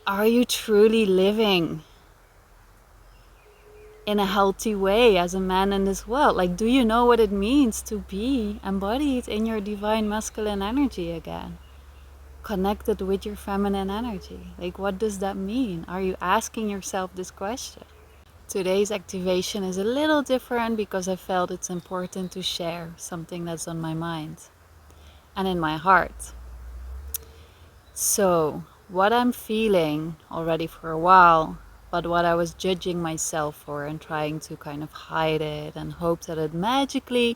are you truly living in a healthy way as a man in this world? Like, do you know what it means to be embodied in your divine masculine energy again? Connected with your feminine energy? Like, what does that mean? Are you asking yourself this question? Today's activation is a little different because I felt it's important to share something that's on my mind and in my heart. So, what I'm feeling already for a while, but what I was judging myself for and trying to kind of hide it and hope that it magically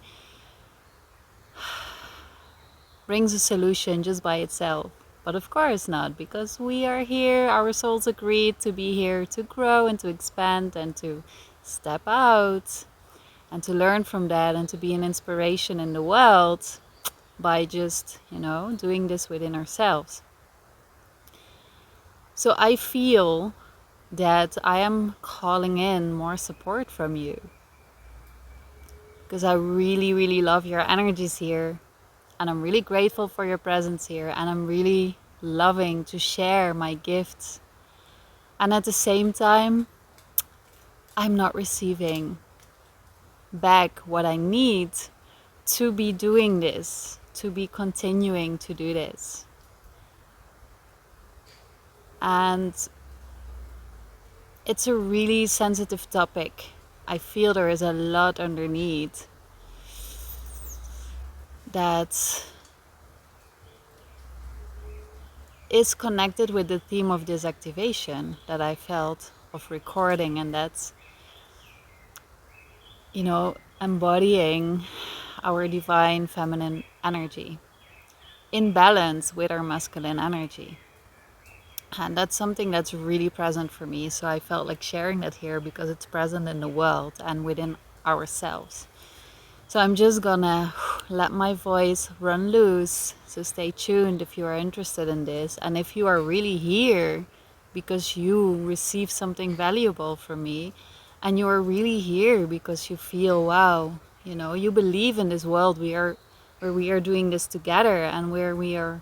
brings a solution just by itself. But of course not, because we are here, our souls agreed to be here to grow and to expand and to step out and to learn from that and to be an inspiration in the world by just, doing this within ourselves. So I feel that I am calling in more support from you because I really, really love your energies here, and I'm really grateful for your presence here, and I'm really loving to share my gifts. And at the same time, I'm not receiving back what I need to be doing this, to be continuing to do this. And it's a really sensitive topic. I feel there is a lot underneath that is connected with the theme of this activation that I felt of recording, and that's, embodying our divine feminine energy in balance with our masculine energy. And that's something that's really present for me. So I felt like sharing that here because it's present in the world and within ourselves. So I'm just gonna let my voice run loose. So stay tuned if you are interested in this. And if you are really here because you receive something valuable from me, and you are really here because you feel, wow, you believe in this world where we are doing this together, and where we are,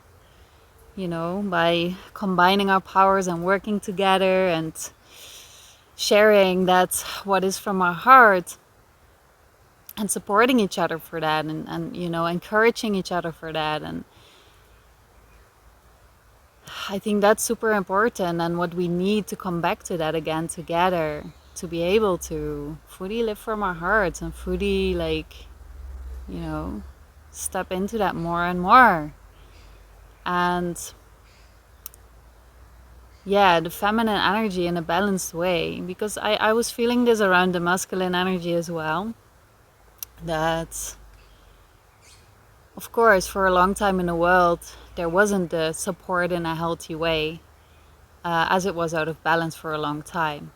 by combining our powers and working together and sharing that what is from our heart, and supporting each other for that, and encouraging each other for that. And I think that's super important, and what we need to come back to that again together, to be able to fully live from our hearts and fully step into that more and more. And yeah, the feminine energy in a balanced way, because I was feeling this around the masculine energy as well, that of course for a long time in the world there wasn't the support in a healthy way, as it was out of balance for a long time.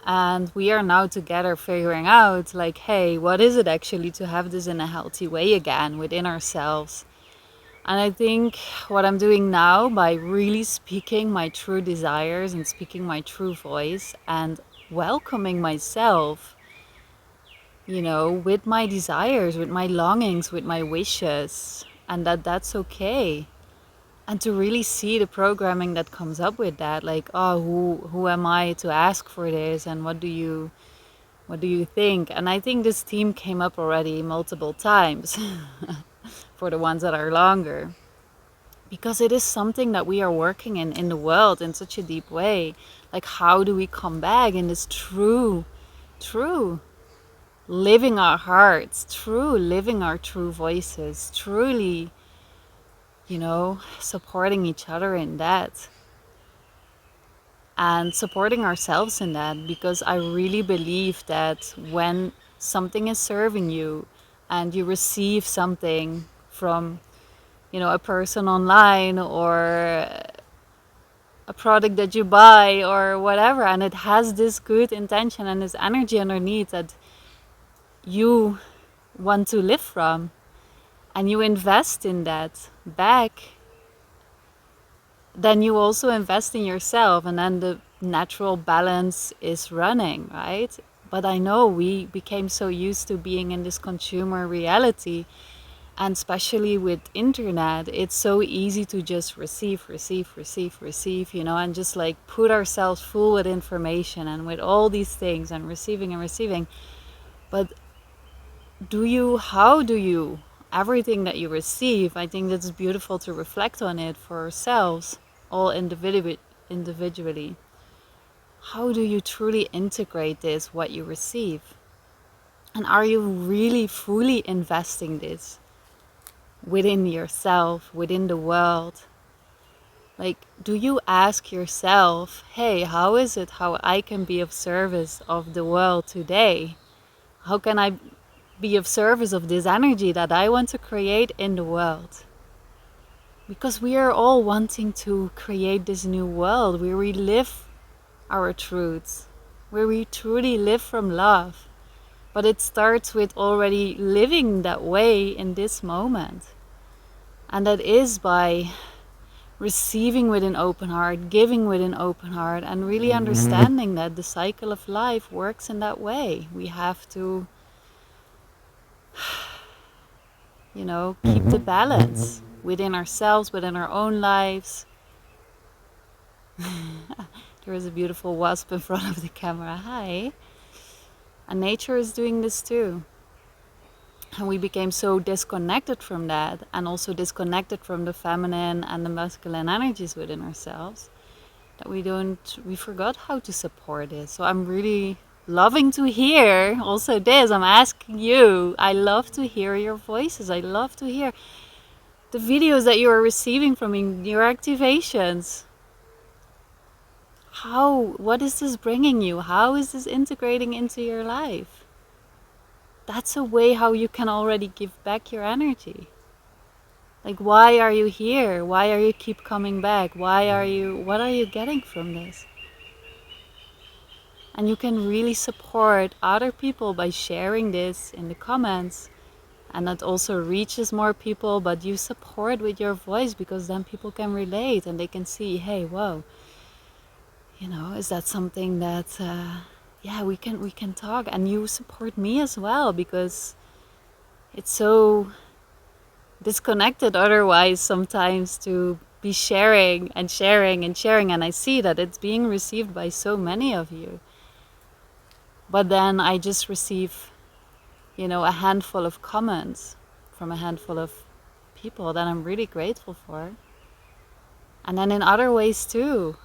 And we are now together figuring out, like, hey, what is it actually to have this in a healthy way again within ourselves? And I think what I'm doing now, by really speaking my true desires and speaking my true voice and welcoming myself, with my desires, with my longings, with my wishes, and that's okay. And to really see the programming that comes up with that, like, oh, who am I to ask for this, and what do you think? And I think this theme came up already multiple times for the ones that are longer, because it is something that we are working in the world in such a deep way. Like, how do we come back in this true living our hearts, true living our true voices, truly, supporting each other in that, and supporting ourselves in that? Because I really believe that when something is serving you and you receive something from, a person online, or a product that you buy, or whatever, and it has this good intention and this energy underneath that you want to live from, and you invest in that back, then you also invest in yourself, and then the natural balance is running, right? But I know we became so used to being in this consumer reality, And especially with internet, it's so easy to just receive, and just like put ourselves full with information and with all these things and receiving. But how do you, everything that you receive, I think that's beautiful to reflect on it for ourselves, all individually. How do you truly integrate this, what you receive? And are you really fully investing this within yourself, within the world? Like, do you ask yourself, hey, how is it how I can be of service of the world today? How can I be of service of this energy that I want to create in the world? Because we are all wanting to create this new world where we live our truths, where we truly live from love. But it starts with already living that way in this moment. And that is by receiving with an open heart, giving with an open heart, and really understanding that the cycle of life works in that way. We have to, keep the balance within ourselves, within our own lives. There is a beautiful wasp in front of the camera. Hi. And nature is doing this too. And we became so disconnected from that, and also disconnected from the feminine and the masculine energies within ourselves, that we forgot how to support it. So I'm really loving to hear also this. I'm asking you, I love to hear your voices. I love to hear the videos that you are receiving from me, your activations. What is this bringing you? How is this integrating into your life? That's a way how you can already give back your energy. Like, why are you here? Why are you keep coming back? What are you getting from this? And you can really support other people by sharing this in the comments. And that also reaches more people, but you support with your voice, because then people can relate and they can see, hey, whoa, is that something that, we can talk. And you support me as well, because it's so disconnected otherwise sometimes to be sharing and sharing and sharing. And I see that it's being received by so many of you. But then I just receive, a handful of comments from a handful of people that I'm really grateful for. And then in other ways too.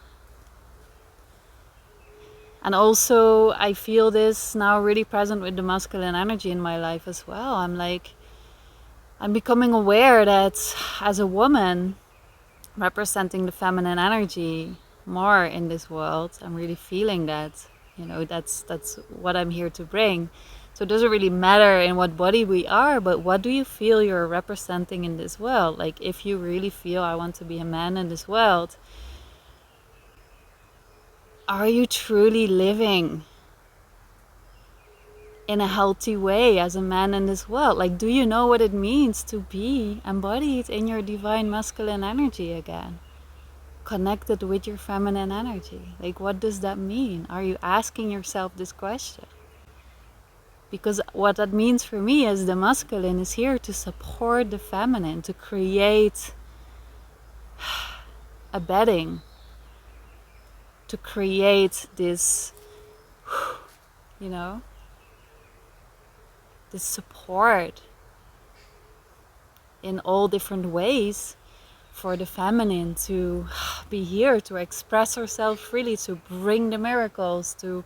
And also I feel this now really present with the masculine energy in my life as well. I'm becoming aware that as a woman representing the feminine energy more in this world, I'm really feeling that, that's what I'm here to bring. So it doesn't really matter in what body we are, but what do you feel you're representing in this world? Like, if you really feel I want to be a man in this world, are you truly living in a healthy way as a man in this world? Like, do you know what it means to be embodied in your divine masculine energy again? Connected with your feminine energy. Like, what does that mean? Are you asking yourself this question? Because what that means for me is the masculine is here to support the feminine, to create a bedding, to create this, this support in all different ways for the feminine to be here, to express herself freely, to bring the miracles, to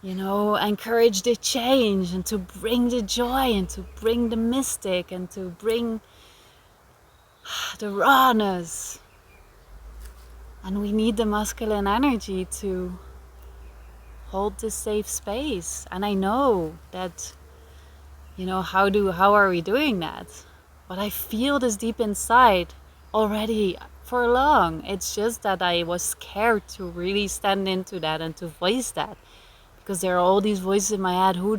encourage the change, and to bring the joy, and to bring the mystic, and to bring the rawness. And we need the masculine energy to hold this safe space. And I know that, how are we doing that? But I feel this deep inside already for long. It's just that I was scared to really stand into that and to voice that. Because there are all these voices in my head. Who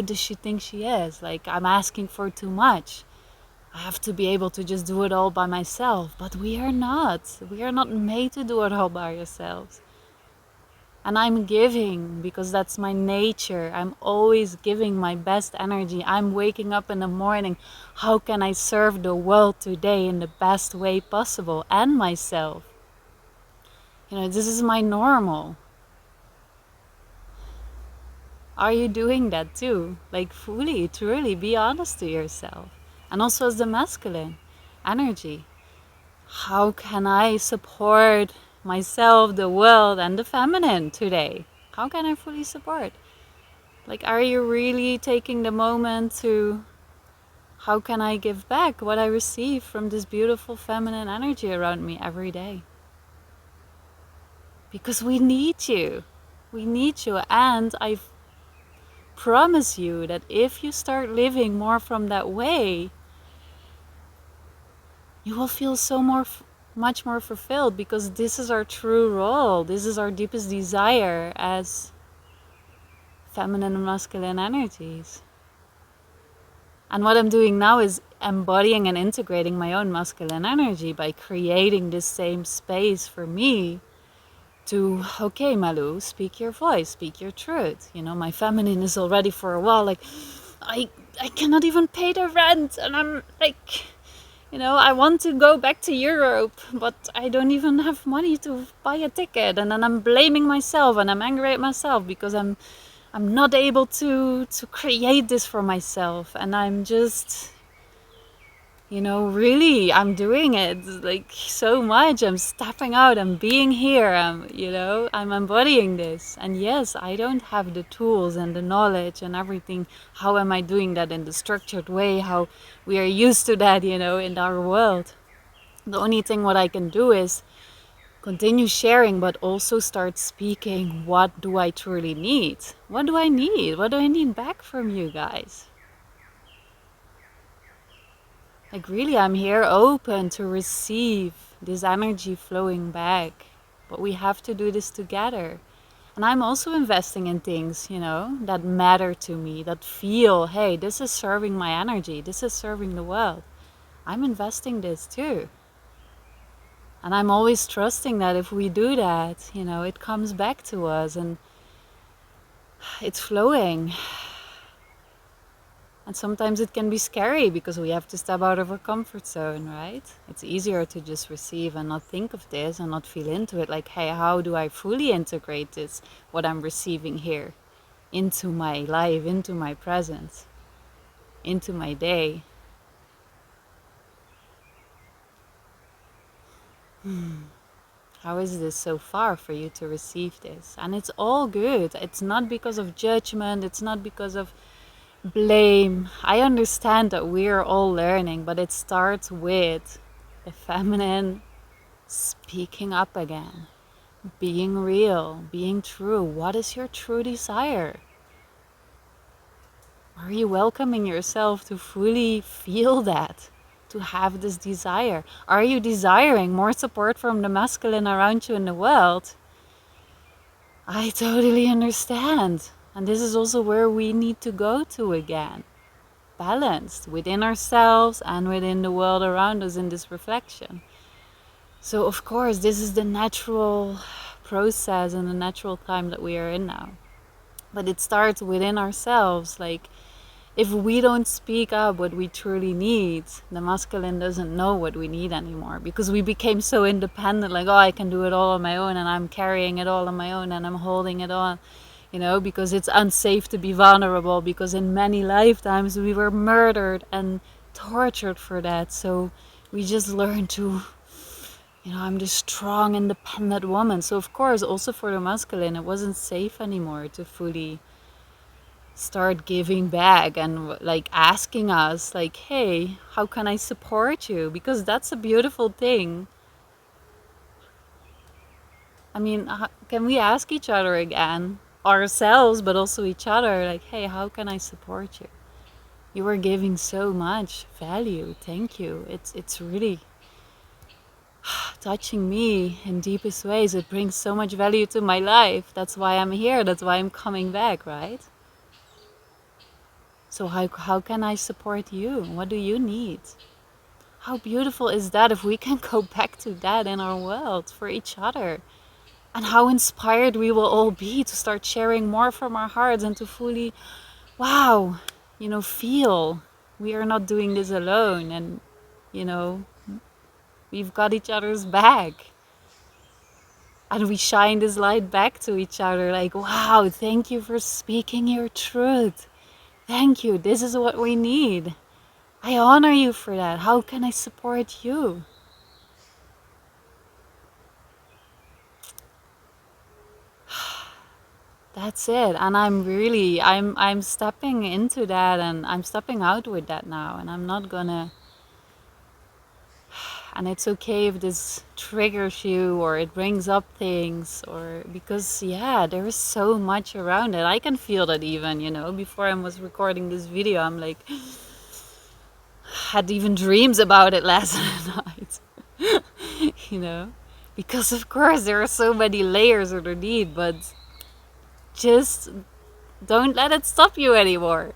does she think she is? Like, I'm asking for too much. I have to be able to just do it all by myself. But we are not. We are not made to do it all by ourselves. And I'm giving because that's my nature. I'm always giving my best energy. I'm waking up in the morning. How can I serve the world today in the best way possible and myself? This is my normal. Are you doing that too? Like, fully, truly be honest to yourself. And also as the masculine energy. How can I support myself, the world, and the feminine today? How can I fully support? Like, are you really taking the moment to, how can I give back what I receive from this beautiful feminine energy around me every day? Because we need you. We need you. And I promise you that if you start living more from that way, you will feel so much more fulfilled, because this is our true role. This is our deepest desire as feminine and masculine energies. And what I'm doing now is embodying and integrating my own masculine energy by creating this same space for me to, okay, Malu, speak your voice, speak your truth. My feminine is already for a while like, I cannot even pay the rent, and I'm like, I want to go back to Europe, but I don't even have money to buy a ticket. And then I'm blaming myself and I'm angry at myself because I'm not able to create this for myself. And I'm just, really, I'm doing it like so much. I'm stepping out, I'm being here, I'm embodying this. And yes, I don't have the tools and the knowledge and everything. How am I doing that in the structured way? How we are used to that, in our world. The only thing what I can do is continue sharing, but also start speaking. What do I truly need? What do I need? What do I need back from you guys? Like, really, I'm here open to receive this energy flowing back. But we have to do this together. And I'm also investing in things, that matter to me, that feel, hey, this is serving my energy. This is serving the world. I'm investing this too. And I'm always trusting that if we do that, it comes back to us and it's flowing. And sometimes it can be scary because we have to step out of our comfort zone, right? It's easier to just receive and not think of this and not feel into it. Like, hey, how do I fully integrate this, what I'm receiving here, into my life, into my presence, into my day? How is this so far for you to receive this? And it's all good. It's not because of judgment. It's not because of blame. I understand that we're all learning, but it starts with the feminine speaking up again, being real, being true. What is your true desire? Are you welcoming yourself to fully feel that, to have this desire? Are you desiring more support from the masculine around you in the world? I totally understand. And this is also where we need to go to again. Balanced within ourselves and within the world around us in this reflection. So of course, this is the natural process and the natural time that we are in now. But it starts within ourselves. Like, if we don't speak up what we truly need, the masculine doesn't know what we need anymore, because we became so independent. Like, oh, I can do it all on my own, and I'm carrying it all on my own, and I'm holding it on, because it's unsafe to be vulnerable, because in many lifetimes we were murdered and tortured for that. So we just learned to, I'm this strong, independent woman. So of course, also for the masculine, it wasn't safe anymore to fully start giving back and like asking us, like, hey, how can I support you? Because that's a beautiful thing. I mean, can we ask each other again, ourselves, but also each other, like, hey, how can I support you? You are giving so much value. Thank you. It's really touching me in deepest ways. It brings so much value to my life. That's why I'm here. That's why I'm coming back, right? So how can I support you? What do you need? How beautiful is that if we can go back to that in our world for each other? And how inspired we will all be to start sharing more from our hearts and to fully, wow, feel we are not doing this alone, and, you know, we've got each other's back. And we shine this light back to each other like, wow, thank you for speaking your truth. Thank you. This is what we need. I honor you for that. How can I support you? That's it. And I'm stepping into that, and I'm stepping out with that now, and I'm not gonna, and it's okay if this triggers you or it brings up things, or because yeah, there is so much around it. I can feel that even, before I was recording this video, I'm like, had even dreams about it last night. you know because of course there are so many layers underneath, but just don't let it stop you anymore.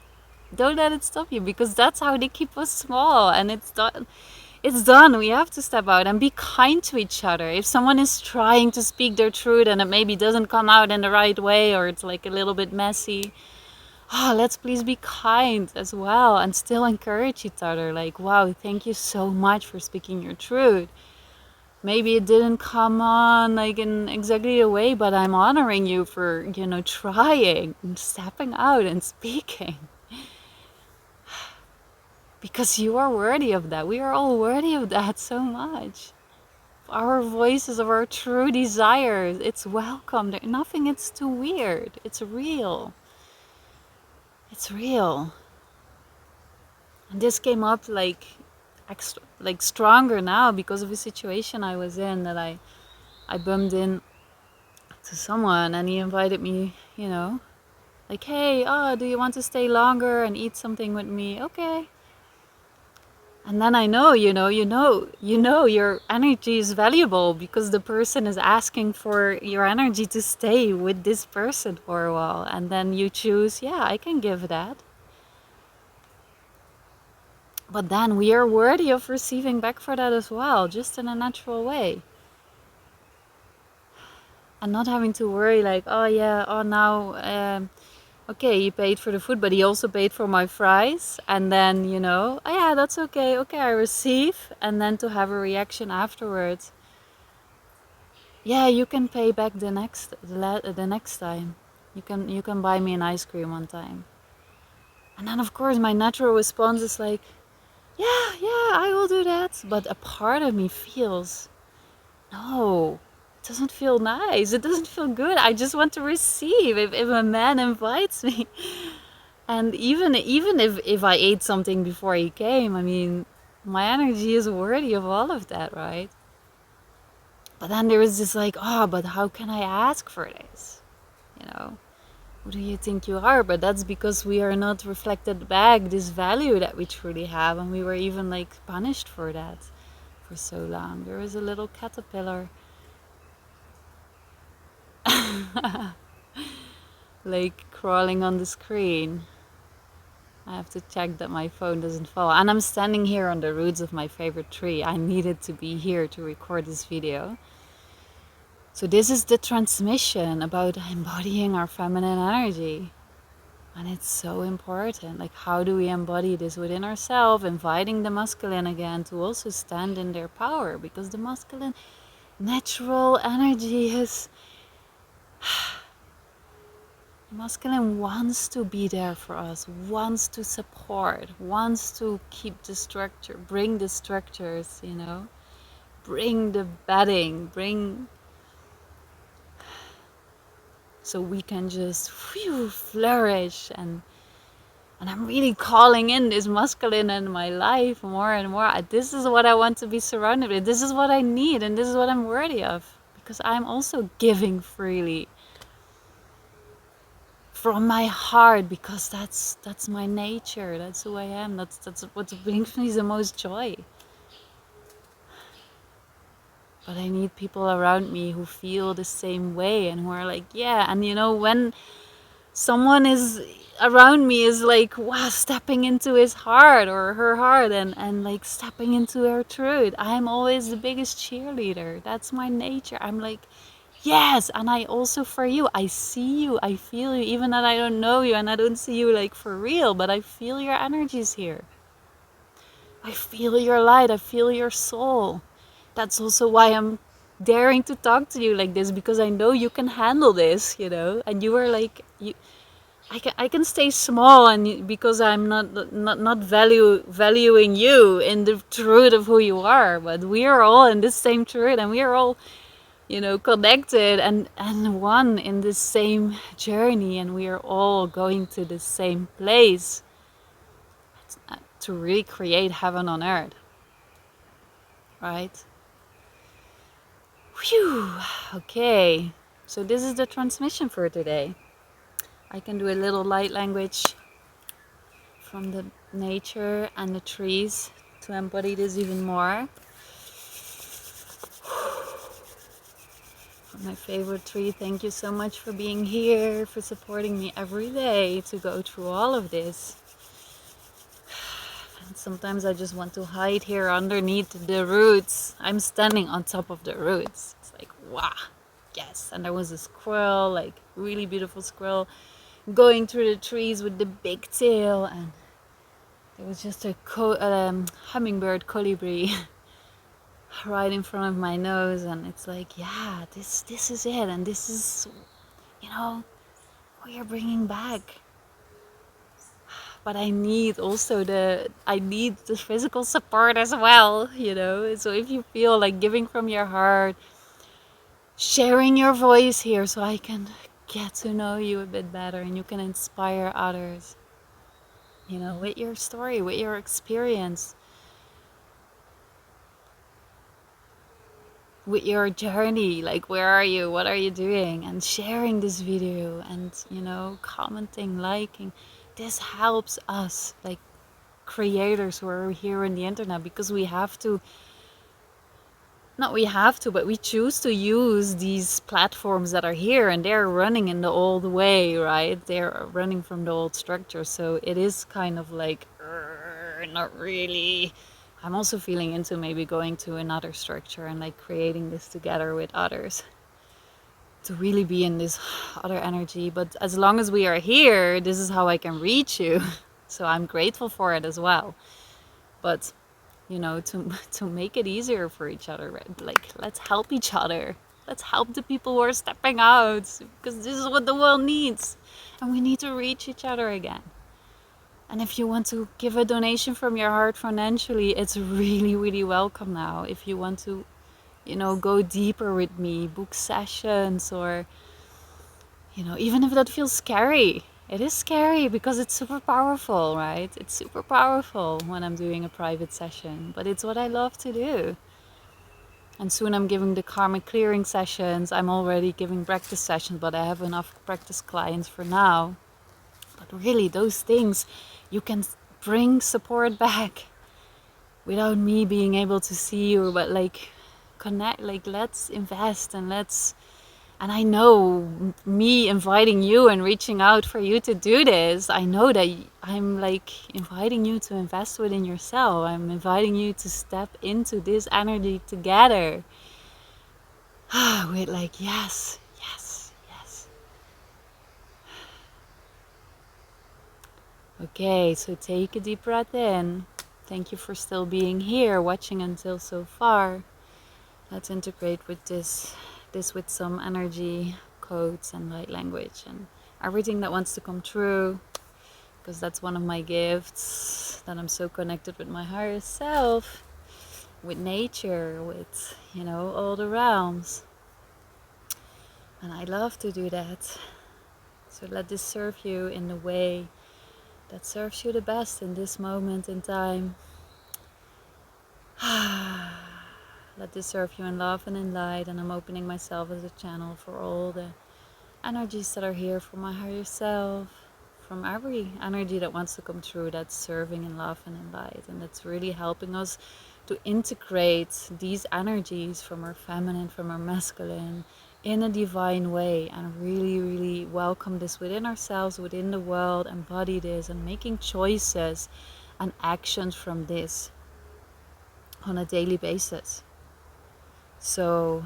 Don't let it stop you, because that's how they keep us small. And it's done. We have to step out and be kind to each other. If someone is trying to speak their truth and it maybe doesn't come out in the right way, or it's like a little bit messy, let's please be kind as well and still encourage each other. Like, wow, thank you so much for speaking your truth. Maybe it didn't come on like in exactly the way, but I'm honoring you for, trying and stepping out and speaking. Because you are worthy of that. We are all worthy of that so much. Our voices of our true desires, it's welcome. Nothing is too weird. It's real. It's real. And this came up like extra, like stronger now because of a situation I was in, that I bumped in to someone, and he invited me, like, hey, do you want to stay longer and eat something with me? Okay. And then I know, your energy is valuable because the person is asking for your energy to stay with this person for a while. And then you choose, yeah, I can give that. But then we are worthy of receiving back for that as well, just in a natural way. And not having to worry like, oh yeah, oh now, okay, he paid for the food, but he also paid for my fries. And then, oh yeah, that's okay. Okay, I receive. And then to have a reaction afterwards. Yeah, you can pay back the next time. You can buy me an ice cream one time. And then of course my natural response is like, yeah, I will do that. But a part of me feels, no, it doesn't feel nice. It doesn't feel good. I just want to receive. If a man invites me, and even if I ate something before he came, I mean, my energy is worthy of all of that, right? But then there is this like, but how can I ask for this? Who do you think you are? But that's because we are not reflected back this value that we truly have, and we were even like punished for that for so long. There is a little caterpillar like crawling on the screen. I have to check that my phone doesn't fall. And I'm standing here on the roots of my favorite tree. I needed to be here to record this video. So this is the transmission about embodying our feminine energy. And it's so important. Like, how do we embody this within ourselves, inviting the masculine again to also stand in their power? Because the masculine natural energy is... The masculine wants to be there for us, wants to support, wants to keep the structure, bring the structures, bring the bedding, so we can just flourish. And I'm really calling in this masculine in my life more and more. This is what I want to be surrounded with. This is what I need, and this is what I'm worthy of, because I'm also giving freely from my heart, because that's my nature. That's who I am. That's what brings me the most joy. But I need people around me who feel the same way and who are like, yeah. And when someone is around me is like, wow, stepping into his heart or her heart, and like stepping into her truth, I'm always the biggest cheerleader. That's my nature. I'm like, Yes, and I also for you, I see you, I feel you, even that I don't know you and I don't see you like for real, but I feel your energies here. I feel your light, I feel your soul. That's also why I'm daring to talk to you like this, because I know you can handle this, you know. And you are like you, I can stay small, and because I'm not valuing you in the truth of who you are, but we are all in this same truth, and we are all, you know, connected and one in this same journey, and we are all going to the same place to really create heaven on earth, right? Phew. Okay, so this is the transmission for today. I can do a little light language from the nature and the trees to embody this even more. From my favorite tree, thank you so much for being here, for supporting me every day to go through all of this. And sometimes I just want to hide here underneath the roots. I'm standing on top of the roots. It's like, wow, yes. And there was a squirrel, like really beautiful squirrel, going through the trees with the big tail, and there was just a hummingbird colibri right in front of my nose, and it's like, yeah, this is it, and this is, you know, what you're bringing back. But I need the physical support as well, you know. So if you feel like giving from your heart, sharing your voice here, so I can get to know you a bit better, and you can inspire others, you know, with your story, with your experience, with your journey. Like, where are you, what are you doing, and sharing this video, and, you know, commenting, liking. This helps us, like creators who are here on the internet, because we have to, not we have to, but we choose to use these platforms that are here, and they're running in the old way, right? They're running from the old structure, so it is kind of like, not really. I'm also feeling into maybe going to another structure and like creating this together with others to really be in this other energy. But as long as we are here, this is how I can reach you. So I'm grateful for it as well. But, you know, to make it easier for each other, right? Like, let's help each other. Let's help the people who are stepping out, because this is what the world needs. And we need to reach each other again. And if you want to give a donation from your heart financially, it's really, really welcome now. If you want to, you know, go deeper with me, book sessions, or, you know, even if that feels scary. It is scary because it's super powerful, right? It's super powerful when I'm doing a private session, but it's what I love to do. And soon I'm giving the karmic clearing sessions. I'm already giving practice sessions, but I have enough practice clients for now. But really, those things, you can bring support back without me being able to see you, but like connect, like let's invest, and I know me inviting you and reaching out for you to do this, I know that I'm like inviting you to invest within yourself. I'm inviting you to step into this energy together. With like, yes, yes, yes. Okay, so take a deep breath in. Thank you for still being here, watching until so far. Let's integrate with this with some energy codes and light language and everything that wants to come true, because that's one of my gifts, that I'm so connected with my higher self, with nature, with, you know, all the realms. And I love to do that. So let this serve you in the way that serves you the best in this moment in time. Let this serve you in love and in light, and I'm opening myself as a channel for all the energies that are here from my higher self, from every energy that wants to come through, that's serving in love and in light, and that's really helping us to integrate these energies from our feminine, from our masculine, in a divine way, and really, really welcome this within ourselves, within the world, embody this, and making choices and actions from this on a daily basis. So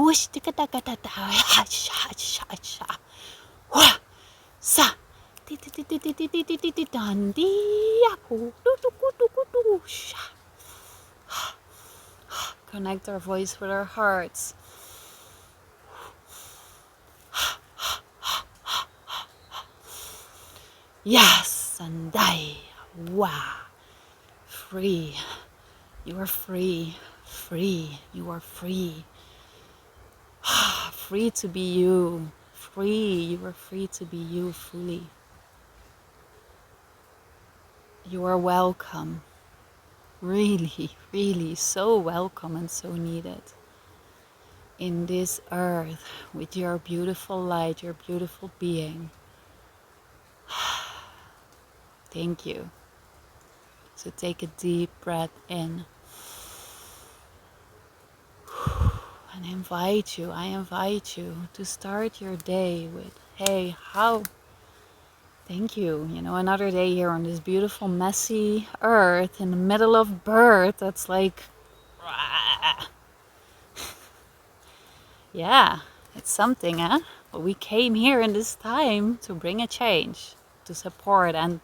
whoosh, tika taka ta ta, hash, hash, hash, wah, sa, ti ti ti ti ti ti ti ti ti ti dan di, yaku, tu tu ku tu ku tu, sha. Connect our voice with our hearts. Yes, and I, wow, free. You are free, free. You are free. Free to be you. Free. You are free to be you fully. You are welcome. Really, really so welcome and so needed. In this earth, with your beautiful light, your beautiful being. Thank you. So take a deep breath in. And I invite you to start your day with, hey, how? Thank you. You know, another day here on this beautiful, messy earth in the middle of birth. That's like, yeah, it's something, huh? But we came here in this time to bring a change, to support, and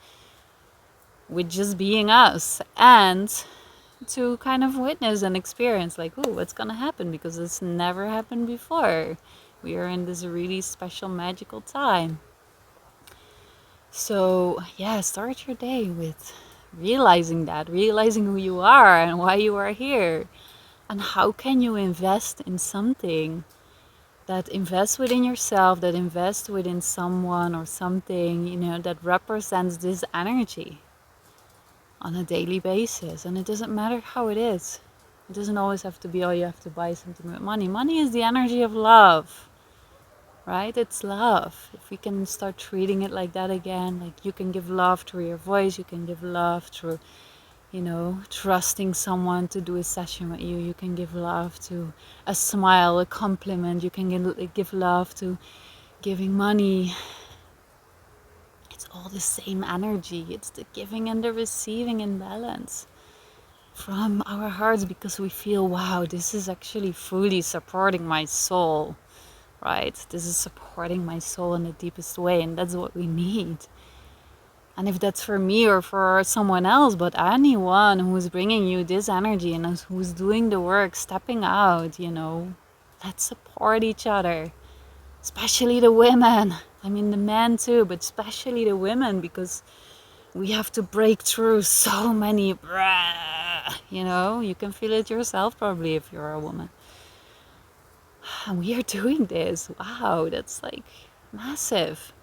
with just being us, and to kind of witness and experience like, ooh, what's gonna happen, because it's never happened before. We are in this really special magical time. So yeah, start your day with realizing who you are and why you are here, and how can you invest in something that invests within yourself, that invests within someone or something, you know, that represents this energy on a daily basis. And it doesn't matter how it is. It doesn't always have to be, oh, you have to buy something with money. Money is the energy of love, right? It's love. If we can start treating it like that again, like you can give love through your voice, you can give love through, you know, trusting someone to do a session with you. You can give love to a smile, a compliment. You can give love to giving money. It's all the same energy. It's the giving and the receiving in balance from our hearts, because we feel, wow, this is actually fully supporting my soul, right? This is supporting my soul in the deepest way, and that's what we need. And if that's for me or for someone else, but anyone who's bringing you this energy and who's doing the work, stepping out, you know, let's support each other. Especially the women. I mean, the men too, but especially the women, because we have to break through so many, you know, you can feel it yourself probably if you're a woman. And we are doing this. Wow, that's like massive.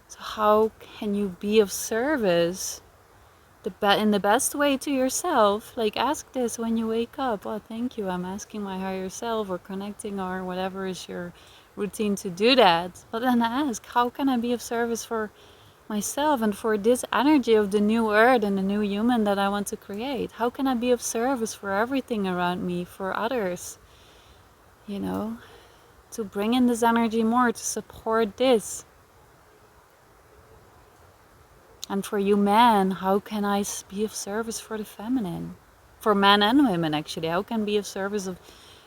So how can you be of service in the best way to yourself? Like, ask this when you wake up. Oh, thank you, I'm asking my higher self, or connecting, or whatever is your routine to do that. But then ask, how can I be of service for myself and for this energy of the new earth and the new human that I want to create? How can I be of service for everything around me, for others? you know, to bring in this energy more, to support this. And for you men, how can I be of service for the feminine? For men and women, actually, how can I be of service of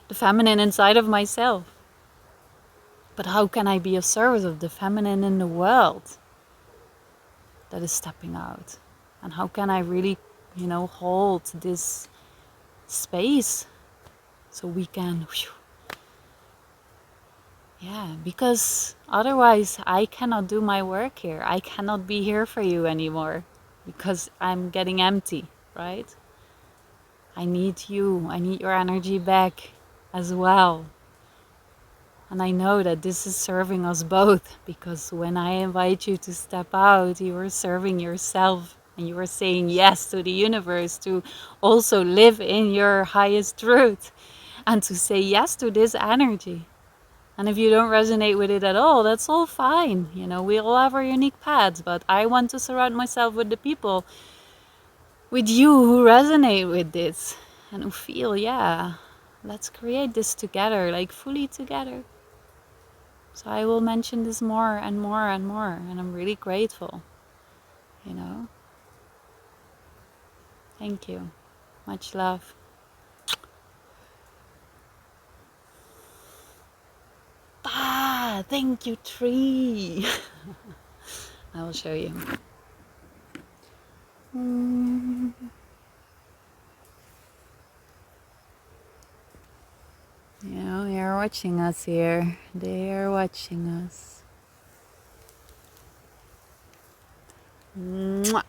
the feminine inside of myself? But how can I be of service of the feminine in the world that is stepping out? And how can I really, hold this space so we can, because otherwise I cannot do my work here. I cannot be here for you anymore because I'm getting empty, right? I need you. I need your energy back as well. And I know that this is serving us both, because when I invite you to step out, you are serving yourself and you are saying yes to the universe to also live in your highest truth and to say yes to this energy. And if you don't resonate with it at all, that's all fine. We all have our unique paths, but I want to surround myself with the people, with you, who resonate with this and who feel, let's create this together, like fully together. So I will mention this more and more and more, and I'm really grateful, Thank you. Much love. Thank you, tree. I will show you. They are watching us here. They are watching us. Mwah.